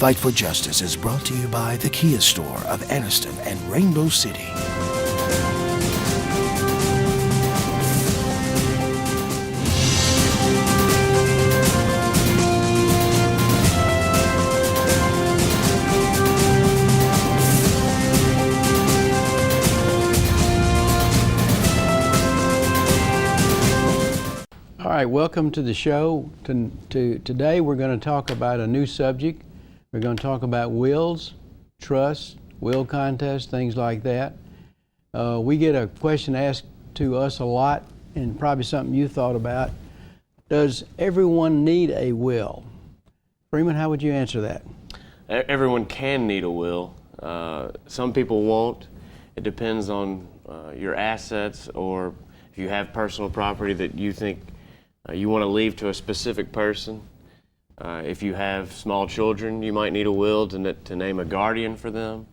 Fight for Justice is brought to you by the Kia Store of Anniston and Rainbow City. All right, welcome to the show. Today we're going to talk about a new subject. We're going to talk about wills, trusts, will contests, things like that. We get a question asked to us a lot, and probably something you thought about. Does everyone need a will? Freeman, how would you answer that? Everyone can need a will. Some people won't. It depends on your assets, or if you have personal property that you think you want to leave to a specific person. If you have small children, you might need a will to name a guardian for them.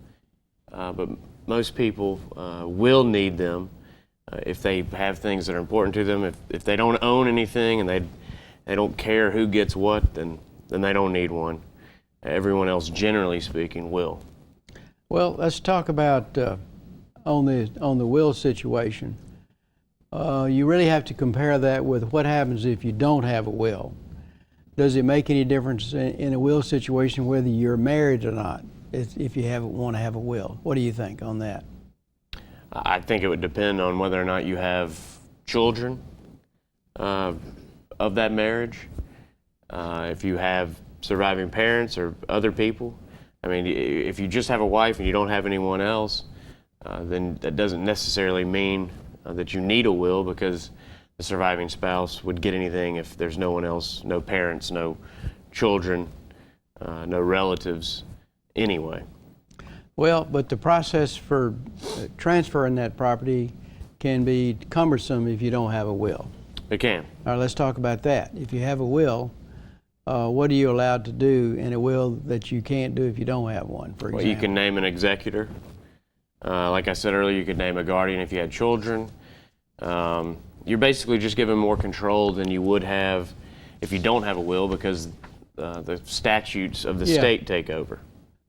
But most people will need them if they have things that are important to them. If they don't own anything and they don't care who gets what, then they don't need one. Everyone else, generally speaking, will. Well, let's talk about on the will situation. You really have to compare that with what happens if you don't have a will. Does it make any difference in a will situation whether you're married or not, if you want to have a will? What do you think on that? I think it would depend on whether or not you have children of that marriage. If you have surviving parents or other people. I mean, if you just have a wife and you don't have anyone else, then that doesn't necessarily mean that you need a will, because the surviving spouse would get anything if there's no one else, no parents, no children, no relatives anyway. Well, but the process for transferring that property can be cumbersome if you don't have a will. It can. All right, let's talk about that. If you have a will, what are you allowed to do in a will that you can't do if you don't have one, for example? Well, you can name an executor. Like I said earlier, you could name a guardian if you had children. You're basically just given more control than you would have if you don't have a will, because the statutes of the state take over.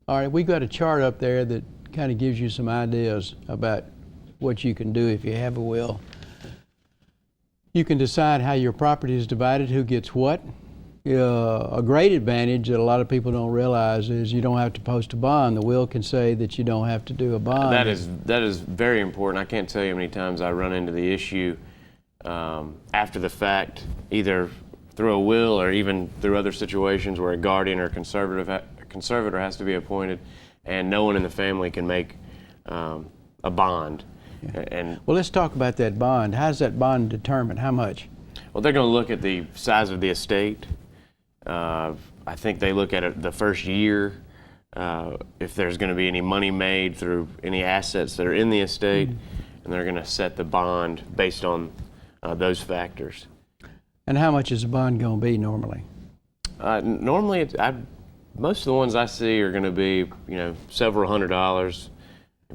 All right, we've got a chart up there that kind of gives you some ideas about what you can do if you have a will. You can decide how your property is divided, who gets what. A great advantage that a lot of people don't realize is you don't have to post a bond. The will can say that you don't have to do a bond. That is very important. I can't tell you how many times I run into the issue after the fact, either through a will or even through other situations where a guardian or conservator has to be appointed, and no one in the family can make a bond. Yeah. Well, let's talk about that bond. How's that bond determined? How much? Well, they're going to look at the size of the estate. I think they look at it the first year, if there's going to be any money made through any assets that are in the estate, and they're going to set the bond based on those factors. And how much is a bond going to be normally? Normally, most of the ones I see are going to be, several $100s,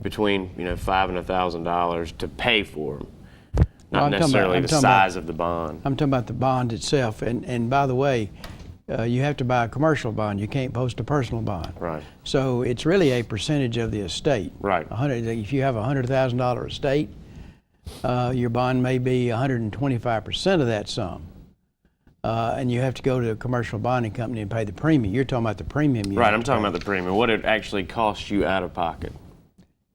between $500 and $1,000 to pay for them. Not necessarily the size of the bond. I'm talking about the bond itself. And by the way, you have to buy a commercial bond. You can't post a personal bond. Right. So it's really a percentage of the estate. Right. If you have a $100,000 estate, your bond may be 125% of that sum. And you have to go to a commercial bonding company and pay the premium. You're talking about the premium. Right, I'm talking about the premium, what it actually costs you out of pocket.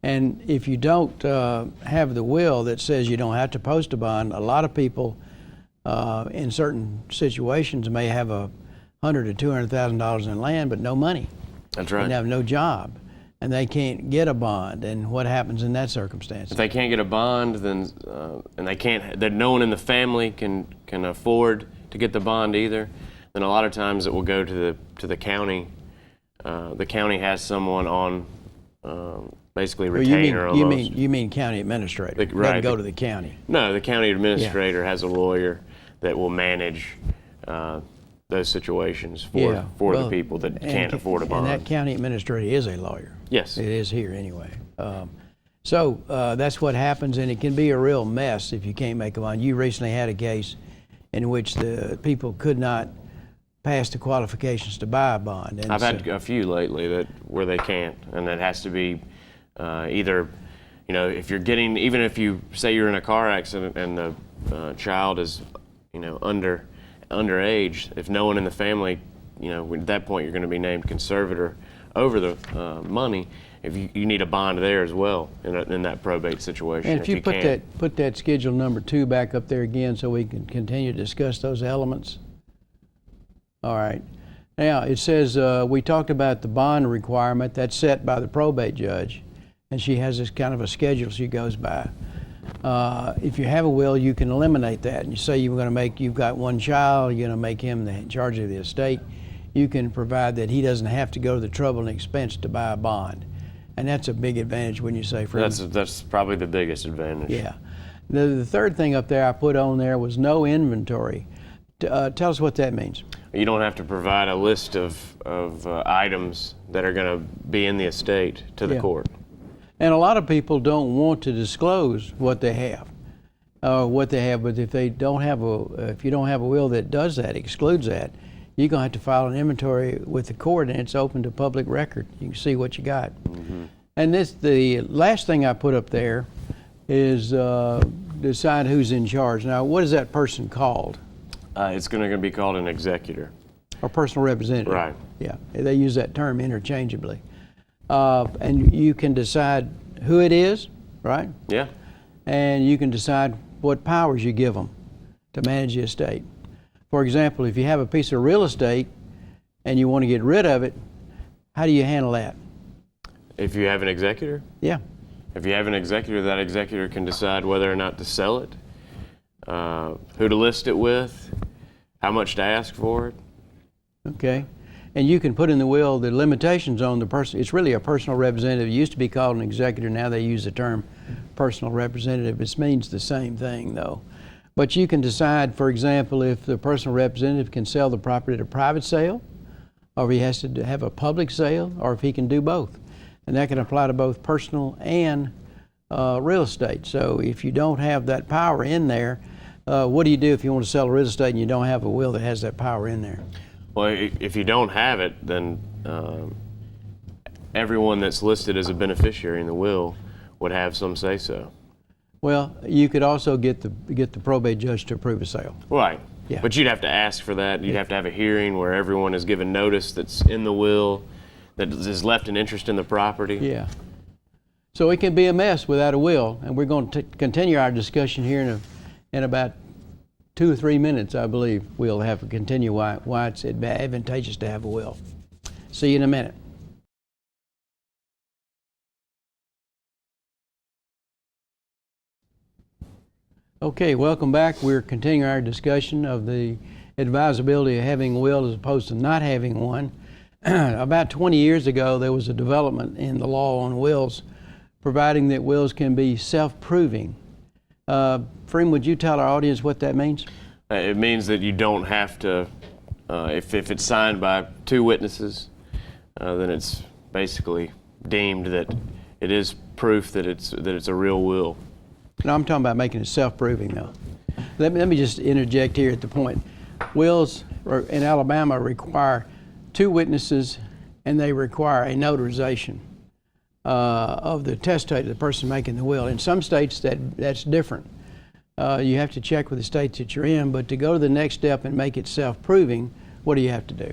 And if you don't have the will that says you don't have to post a bond, a lot of people in certain situations may have $100,000 to $200,000 in land but no money. That's right. And have no job, and they can't get a bond. And what happens in that circumstance? If they can't get a bond, then and no one in the family can afford to get the bond either, then a lot of times it will go to the county. The county has someone on basically retainer almost. You mean county administrator? Right. Doesn't go to the county. No, the county administrator has a lawyer that will manage those situations for the people that can't afford a bond. And that county administrator is a lawyer. Yes. It is here anyway. So that's what happens, and it can be a real mess if you can't make a bond. You recently had a case in which the people could not pass the qualifications to buy a bond. And I've had a few lately where they can't, and it has to be either, if you're getting, even if you say you're in a car accident and the child is, underage, if no one in the family, at that point you're going to be named conservator over the money. If you need a bond there as well in that probate situation. And if you put that schedule number 2 back up there again so we can continue to discuss those elements. All right. Now it says we talked about the bond requirement that's set by the probate judge, and she has this kind of a schedule she goes by. If you have a will, you can eliminate that. And you say you've got one child, you're going to make him the charge of the estate. You can provide that he doesn't have to go to the trouble and expense to buy a bond. And that's a big advantage when you say for That's probably the biggest advantage. Yeah. The third thing up there I put on there was no inventory. Tell us what that means. You don't have to provide a list of items that are going to be in the estate to the court. And a lot of people don't want to disclose what they have. But if you don't have a will that does that, excludes that, you're going to have to file an inventory with the court, and it's open to public record. You can see what you got. Mm-hmm. And the last thing I put up there is decide who's in charge. Now, what is that person called? It's going to be called an executor. Or personal representative. Right. Yeah, they use that term interchangeably. And you can decide who it is, right? Yeah. And you can decide what powers you give them to manage the estate. For example, if you have a piece of real estate and you want to get rid of it, how do you handle that? If you have an executor? Yeah. If you have an executor, that executor can decide whether or not to sell it, who to list it with, how much to ask for it. Okay. And you can put in the will the limitations on the person. It's really a personal representative. It used to be called an executor. Now they use the term personal representative. It means the same thing, though. But you can decide, for example, if the personal representative can sell the property at a private sale, or if he has to have a public sale, or if he can do both. And that can apply to both personal and real estate. So if you don't have that power in there, what do you do if you want to sell real estate and you don't have a will that has that power in there? Well, if you don't have it, then everyone that's listed as a beneficiary in the will would have some say-so. Well, you could also get the probate judge to approve a sale. Right. Yeah. But you'd have to ask for that. You'd have to have a hearing where everyone is given notice that's in the will, that is left an interest in the property. Yeah. So it can be a mess without a will, and we're going to continue our discussion here in about 2 or 3 minutes, I believe. We'll have to continue why it's advantageous to have a will. See you in a minute. Okay, welcome back. We're continuing our discussion of the advisability of having a will as opposed to not having one. About 20 years ago, there was a development in the law on wills, providing that wills can be self-proving. Freem, would you tell our audience what that means? It means that you don't have to, if it's signed by 2 witnesses, then it's basically deemed that it is proof that it's a real will. No, I'm talking about making it self-proving, though. Let me just interject here at the point. Wills in Alabama require 2 witnesses, and they require a notarization of the testator, the person making the will. In some states, that's different. You have to check with the states that you're in, but to go to the next step and make it self-proving, what do you have to do?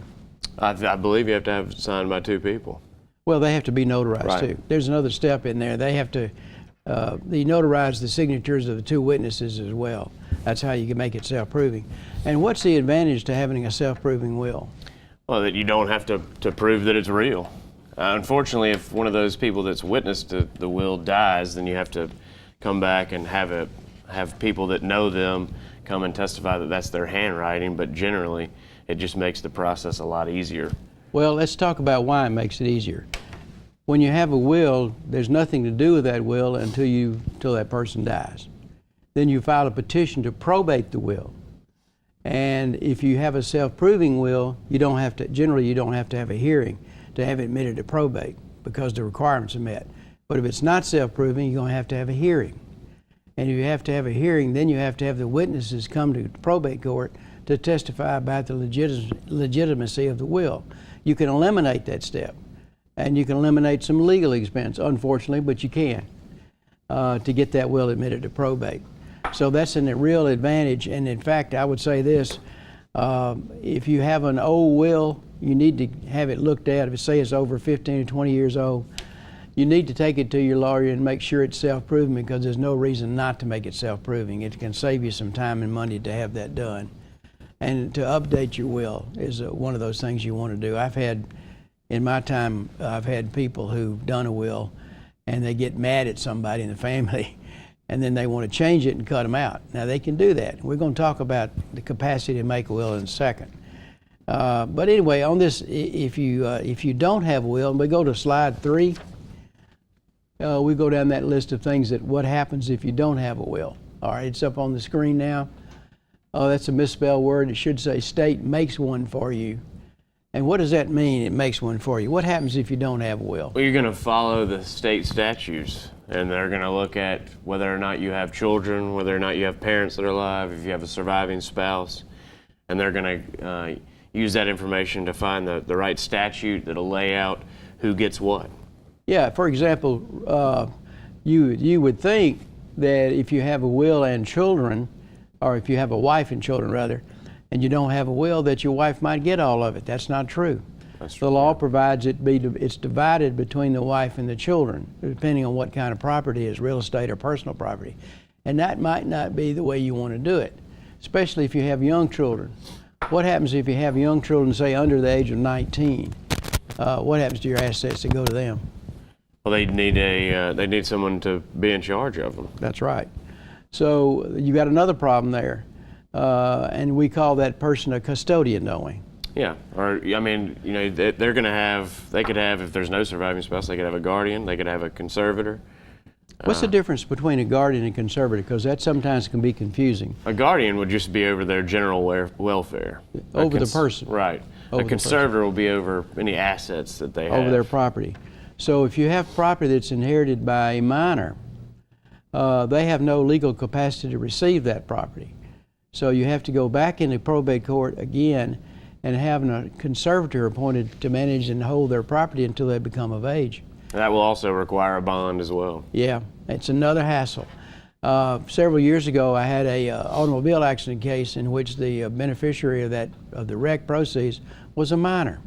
I believe you have to have it signed by 2 people. Well, they have to be notarized, right. too. There's another step in there. They have to they notarize the signatures of the 2 witnesses as well. That's how you can make it self-proving. And what's the advantage to having a self-proving will? Well, that you don't have to prove that it's real. Unfortunately, if one of those people that's witnessed the will dies, then you have to come back and have people that know them come and testify that that's their handwriting, but generally it just makes the process a lot easier. Well, let's talk about why it makes it easier. When you have a will, there's nothing to do with that will until that person dies. Then you file a petition to probate the will. And if you have a self-proving will, generally you don't have to have a hearing to have it admitted to probate because the requirements are met. But if it's not self-proving, you're going to have a hearing. And if you have to have a hearing, then you have to have the witnesses come to the probate court to testify about the legitimacy of the will. You can eliminate that step, and you can eliminate some legal expense, unfortunately, but you can, to get that will admitted to probate. So that's a real advantage. And in fact, I would say this, if you have an old will, you need to have it looked at. If it say it's over 15 or 20 years old, you need to take it to your lawyer and make sure it's self-proving, because there's no reason not to make it self-proving. It can save you some time and money to have that done. And to update your will is one of those things you want to do. I've had, in my time, I've had people who've done a will and they get mad at somebody in the family and then they want to change it and cut them out. Now they can do that. We're going to talk about the capacity to make a will in a second. But anyway, on this, if you don't have a will, and we go to slide 3, we go down that list of things that what happens if you don't have a will. All right, it's up on the screen now. Oh, that's a misspelled word. It should say state makes one for you. And what does that mean, it makes one for you? What happens if you don't have a will? Well, you're going to follow the state statutes, and they're going to look at whether or not you have children, whether or not you have parents that are alive, if you have a surviving spouse, and they're going to use that information to find the right statute that'll lay out who gets what. Yeah, for example, you would think that if you have a will and children, or if you have a wife and children rather, and you don't have a will, that your wife might get all of it. That's not true. That's true. The law provides it's divided between the wife and the children, depending on what kind of property it is, real estate or personal property. And that might not be the way you want to do it, especially if you have young children. What happens if you have young children, say under the age of 19? What happens to your assets that go to them? Well, they need someone to be in charge of them. That's right. So you got another problem there, and we call that person a custodian, don't we? Yeah, or I mean, you know, they could have, if there's no surviving spouse, they could have a guardian, they could have a conservator. What's the difference between a guardian and conservator? Because that sometimes can be confusing. A guardian would just be over their general welfare. Over the person. Right. Over a conservator will be over any assets that they have. Over their property. So if you have property that's inherited by a minor, they have no legal capacity to receive that property. So you have to go back into probate court again and have a conservator appointed to manage and hold their property until they become of age. That will also require a bond as well. Yeah, it's another hassle. Several years ago, I had a automobile accident case in which the beneficiary of the wreck proceeds was a minor.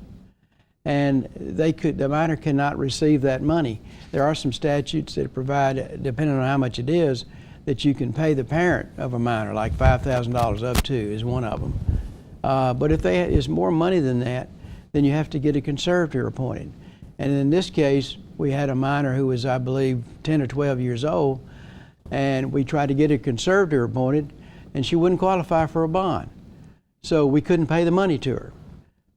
And the minor cannot receive that money. There are some statutes that provide, depending on how much it is, that you can pay the parent of a minor, like $5,000 up to is one of them. But if there is more money than that, then you have to get a conservator appointed. And in this case, we had a minor who was, I believe, 10 or 12 years old, and we tried to get a conservator appointed, and she wouldn't qualify for a bond. So we couldn't pay the money to her.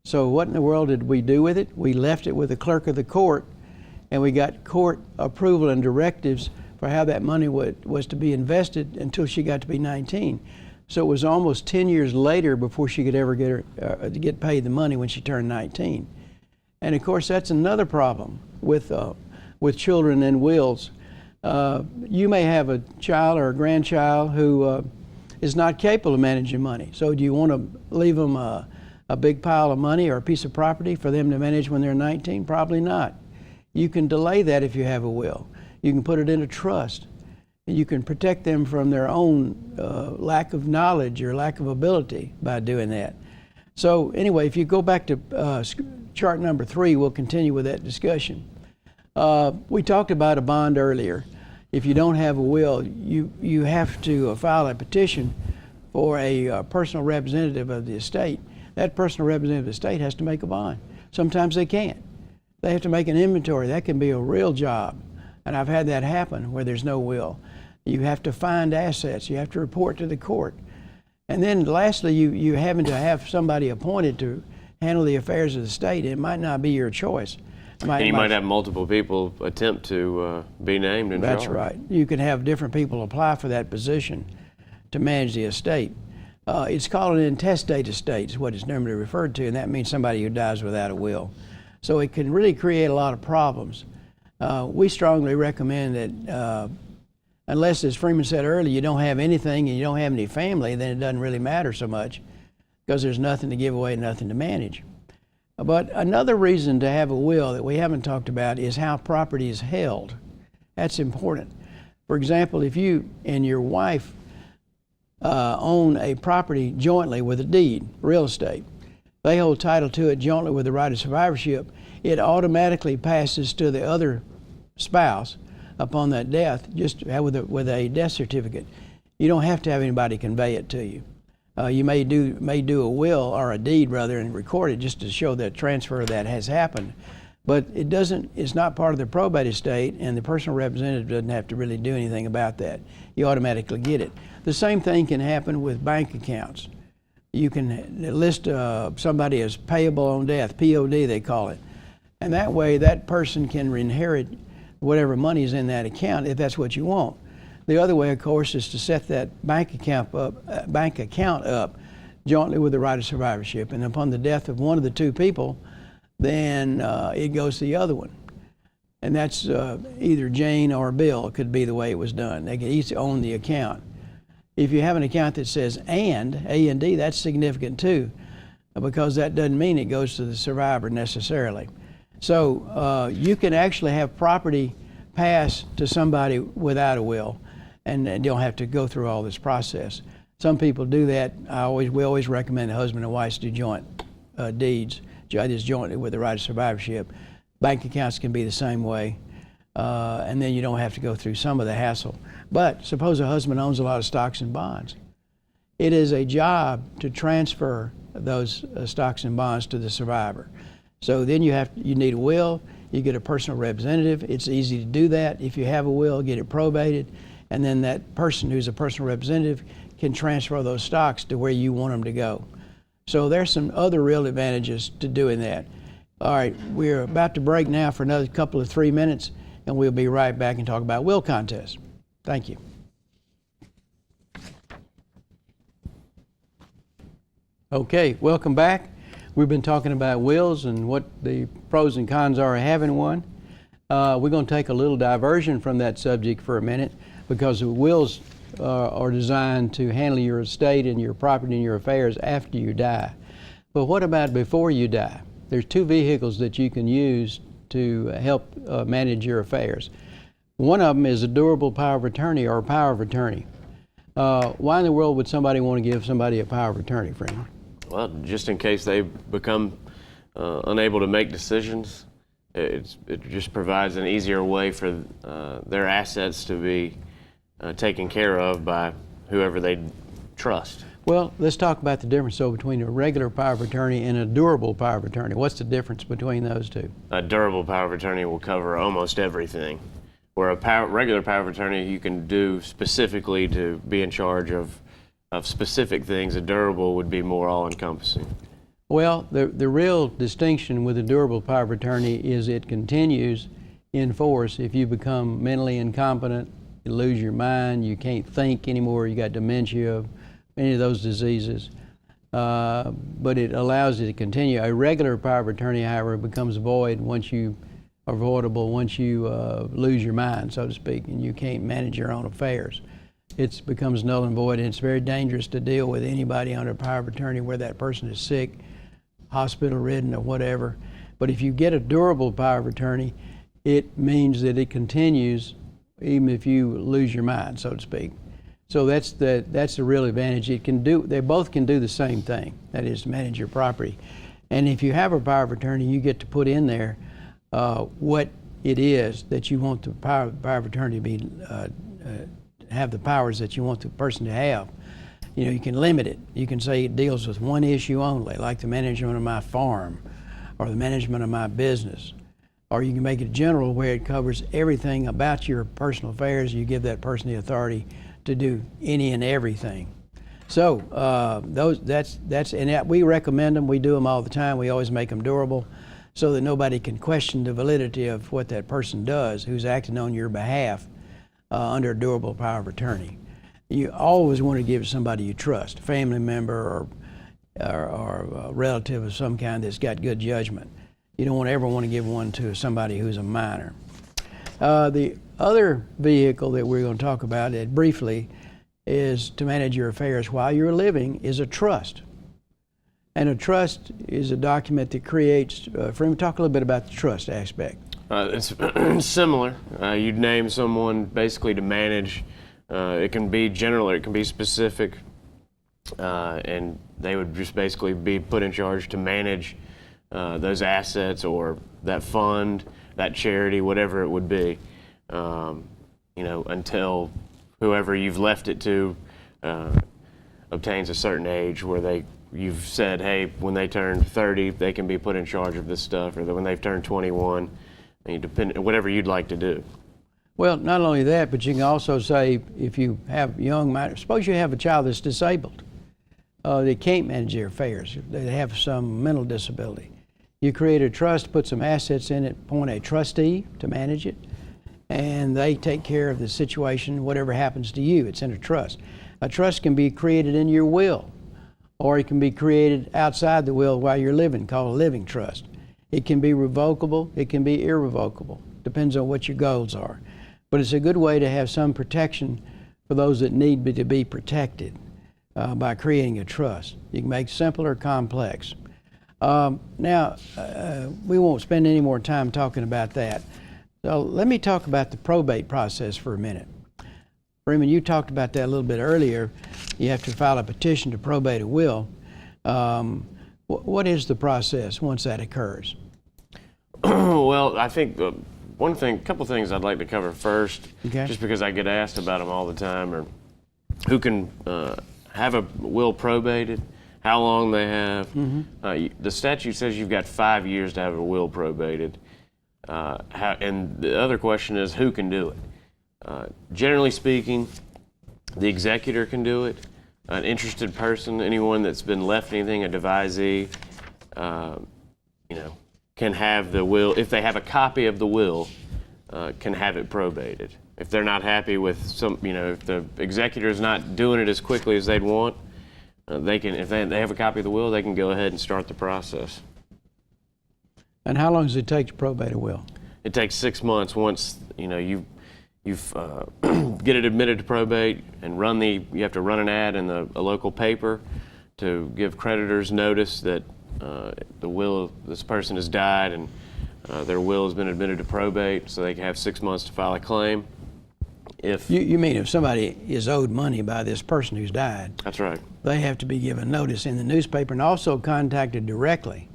So what in the world did we do with it? We left it with the clerk of the court, and we got court approval and directives for how that money was to be invested until she got to be 19. So it was almost 10 years later before she could ever get paid the money when she turned 19. And of course, that's another problem with children and wills. You may have a child or a grandchild who is not capable of managing money. So do you want to leave them a big pile of money or a piece of property for them to manage when they're 19? Probably not. You can delay that if you have a will. You can put it in a trust. And you can protect them from their own lack of knowledge or lack of ability by doing that. So anyway, if you go back to chart number 3, we'll continue with that discussion. We talked about a bond earlier. If you don't have a will, you have to file a petition for a personal representative of the estate. That personal representative of the estate has to make a bond. Sometimes they can't. They have to make an inventory. That can be a real job. And I've had that happen where there's no will. You have to find assets. You have to report to the court. And then lastly, you having to have somebody appointed to handle the affairs of the state. It might not be your choice. And you might have multiple people attempt to be named in charge. That's right. You can have different people apply for that position to manage the estate. It's called an intestate estate is what it's normally referred to, and that means somebody who dies without a will. So it can really create a lot of problems. We strongly recommend that unless, as Freeman said earlier, you don't have anything and you don't have any family, then it doesn't really matter so much. because there's nothing to give away, nothing to manage. But another reason to have a will that we haven't talked about is how property is held. That's important. For example, if you and your wife own a property jointly with a deed, real estate, they hold title to it jointly with the right of survivorship, it automatically passes to the other spouse upon that death, just with a death certificate. You don't have to have anybody convey it to you. You may do a will, or a deed rather, and record it just to show that transfer of that has happened. But it's not part of the probate estate, and the personal representative doesn't have to really do anything about that. You automatically get it. The same thing can happen with bank accounts. You can list somebody as payable on death, POD they call it. And that way that person can inherit whatever money is in that account if that's what you want. The other way, of course, is to set that bank account up jointly with the right of survivorship. And upon the death of one of the two people, then it goes to the other one. And that's either Jane or Bill, could be the way it was done. They could each own the account. If you have an account that says and, A and D, that's significant too, because that doesn't mean it goes to the survivor necessarily. So you can actually have property pass to somebody without a will, and you don't have to go through all this process. Some people do that. We always recommend husband and wives do joint deeds, just jointly with the right of survivorship. Bank accounts can be the same way, and then you don't have to go through some of the hassle. But suppose a husband owns a lot of stocks and bonds. It is a job to transfer those stocks and bonds to the survivor. So then you need a will, you get a personal representative. It's easy to do that. If you have a will, get it probated, and then that person who's a personal representative can transfer those stocks to where you want them to go. So there's some other real advantages to doing that. All right, we're about to break now for another couple of 3 minutes, and we'll be right back and talk about will contests. Thank you. Okay, welcome back. We've been talking about wills and what the pros and cons are of having one. We're going to take a little diversion from that subject for a minute, because the wills are designed to handle your estate and your property and your affairs after you die. But what about before you die? There's two vehicles that you can use to help manage your affairs. One of them is a durable power of attorney, or a power of attorney. Why in the world would somebody want to give somebody a power of attorney, Freeman? Well, just in case they become unable to make decisions, it just provides an easier way for their assets to be taken care of by whoever they trust. Well, let's talk about the difference between a regular power of attorney and a durable power of attorney. What's the difference between those two? A durable power of attorney will cover almost everything, where a regular power of attorney you can do specifically to be in charge of specific things. A durable would be more all-encompassing. Well, the real distinction with a durable power of attorney is it continues in force if you become mentally incompetent, you lose your mind, you can't think anymore, you got dementia, any of those diseases. But it allows it to continue. A regular power of attorney, however, becomes void once you are voidable once you lose your mind, so to speak, and you can't manage your own affairs. It becomes null and void, and it's very dangerous to deal with anybody under power of attorney where that person is sick, hospital-ridden, or whatever. But if you get a durable power of attorney, it means that it continues even if you lose your mind, so to speak. So that's the real advantage. They both can do the same thing, that is to manage your property. And if you have a power of attorney, you get to put in there what it is that you want the power of attorney to be, have the powers that you want the person to have. You know, you can limit it. You can say it deals with one issue only, like the management of my farm or the management of my business. Or you can make it general where it covers everything about your personal affairs. You give that person the authority to do any and everything. So we recommend them. We do them all the time. We always make them durable so that nobody can question the validity of what that person does who's acting on your behalf under a durable power of attorney. You always want to give it to somebody you trust, a family member or a relative of some kind that's got good judgment. You don't ever want to give one to somebody who's a minor. The other vehicle that we're going to talk about briefly is to manage your affairs while you're living is a trust. And a trust is a document that creates, Freeman, talk a little bit about the trust aspect. It's similar. You'd name someone basically to manage. It can be general or it can be specific. And they would just basically be put in charge to manage those assets or that fund, that charity, whatever it would be, until whoever you've left it to obtains a certain age where you've said, hey, when they turn 30, they can be put in charge of this stuff, or when they've turned 21, whatever you'd like to do. Well, not only that, but you can also say, if you have suppose you have a child that's disabled. They can't manage their affairs. They have some mental disability. You create a trust, put some assets in it, appoint a trustee to manage it, and they take care of the situation, whatever happens to you. It's in a trust. A trust can be created in your will, or it can be created outside the will while you're living, called a living trust. It can be revocable, it can be irrevocable. Depends on what your goals are. But it's a good way to have some protection for those that need to be protected. By creating a trust. You can make simple or complex. Now, we won't spend any more time talking about that. So let me talk about the probate process for a minute. Freeman, you talked about that a little bit earlier. You have to file a petition to probate a will. What is the process once that occurs? Well, I think a couple things I'd like to cover first, Okay. just because I get asked about them all the time, or who can have a will probated, how long they have. The statute says you've got 5 years to have a will probated. And the other question is who can do it? Generally speaking, the executor can do it. An interested person, anyone that's been left anything, a devisee, can have the will. If they have a copy of the will, can have it probated. If they're not happy with if the executor is not doing it as quickly as they'd want, they can. If they have a copy of the will, they can go ahead and start the process. And how long does it take to probate a will? It takes 6 months once you've get it admitted to probate and you have to run an ad in a local paper to give creditors notice that this person has died and their will has been admitted to probate, so they can have 6 months to file a claim. If you mean if somebody is owed money by this person who's died? That's right. They have to be given notice in the newspaper and also contacted directly.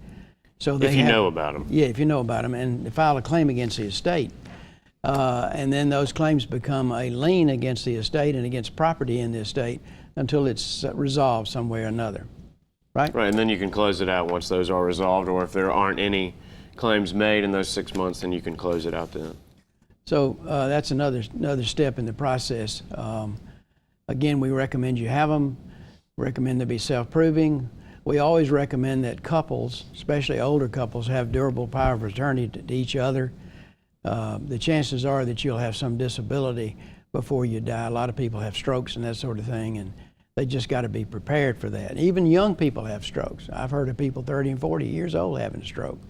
So if you know about them. Yeah, if you know about them, and file a claim against the estate. And then those claims become a lien against the estate and against property in the estate until it's resolved some way or another, right? Right, and then you can close it out once those are resolved, or if there aren't any claims made in those 6 months, then you can close it out then. So that's another step in the process. Again, we recommend you have them. Recommend they be self-proving. We always recommend that couples, especially older couples, have durable power of attorney to each other. The chances are that you'll have some disability before you die. A lot of people have strokes and that sort of thing, and they just got to be prepared for that. Even young people have strokes. I've heard of people 30 and 40 years old having a stroke.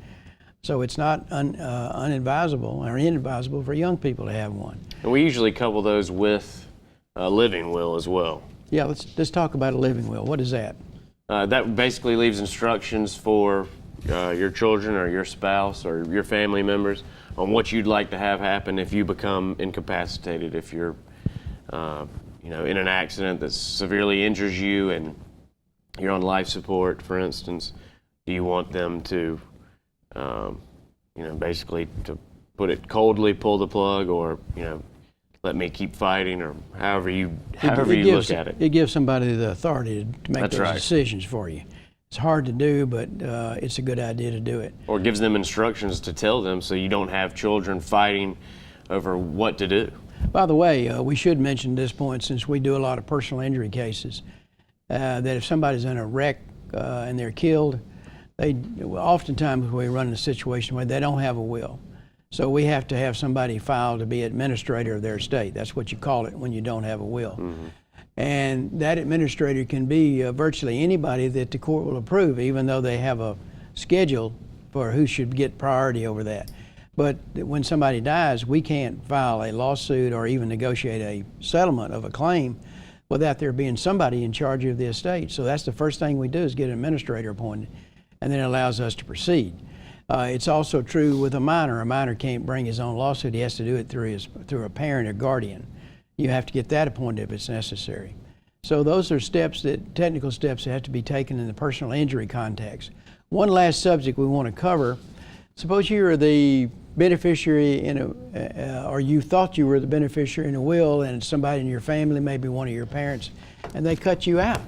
So it's not unadvisable or inadvisable for young people to have one. And we usually couple those with a living will as well. Yeah, let's talk about a living will. What is that? That basically leaves instructions for your children or your spouse or your family members on what you'd like to have happen if you become incapacitated, if you're in an accident that severely injures you and you're on life support, for instance. Do you want them to basically, to put it coldly, pull the plug, or let me keep fighting, or however you look at it. It gives somebody the authority to make That's those right. decisions for you. It's hard to do, but it's a good idea to do it. Or gives them instructions to tell them, so you don't have children fighting over what to do. By the way, we should mention at this point, since we do a lot of personal injury cases, that if somebody's in a wreck and they're killed, oftentimes we run in a situation where they don't have a will. So we have to have somebody filed to be administrator of their estate. That's what you call it when you don't have a will. Mm-hmm. And that administrator can be virtually anybody that the court will approve, even though they have a schedule for who should get priority over that. But when somebody dies, we can't file a lawsuit or even negotiate a settlement of a claim without there being somebody in charge of the estate. So that's the first thing we do, is get an administrator appointed, and then it allows us to proceed. It's also true with a minor. A minor can't bring his own lawsuit. He has to do it through a parent or guardian. You have to get that appointed if it's necessary. So those are technical steps that have to be taken in the personal injury context. One last subject we want to cover. Suppose you are the beneficiary or you thought you were the beneficiary in a will, and somebody in your family, maybe one of your parents, and they cut you out.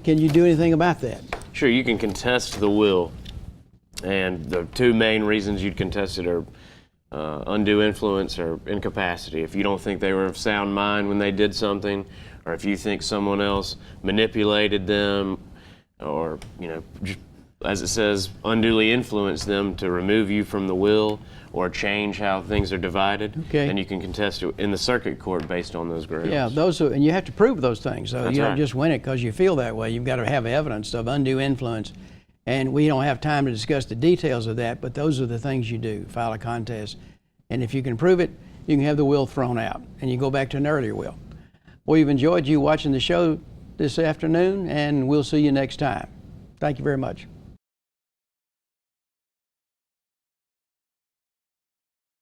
Can you do anything about that? Sure, you can contest the will, and the two main reasons you'd contest it are undue influence or incapacity. If you don't think they were of sound mind when they did something, or if you think someone else manipulated them, or just, as it says, unduly influenced them to remove you from the will or change how things are divided, okay, then you can contest it in the circuit court based on those grounds. Yeah, and you have to prove those things. So That's you don't right. just win it because you feel that way. You've got to have evidence of undue influence. And we don't have time to discuss the details of that, but those are the things you do. File a contest. And if you can prove it, you can have the will thrown out, and you go back to an earlier will. We've enjoyed you watching the show this afternoon, and we'll see you next time. Thank you very much.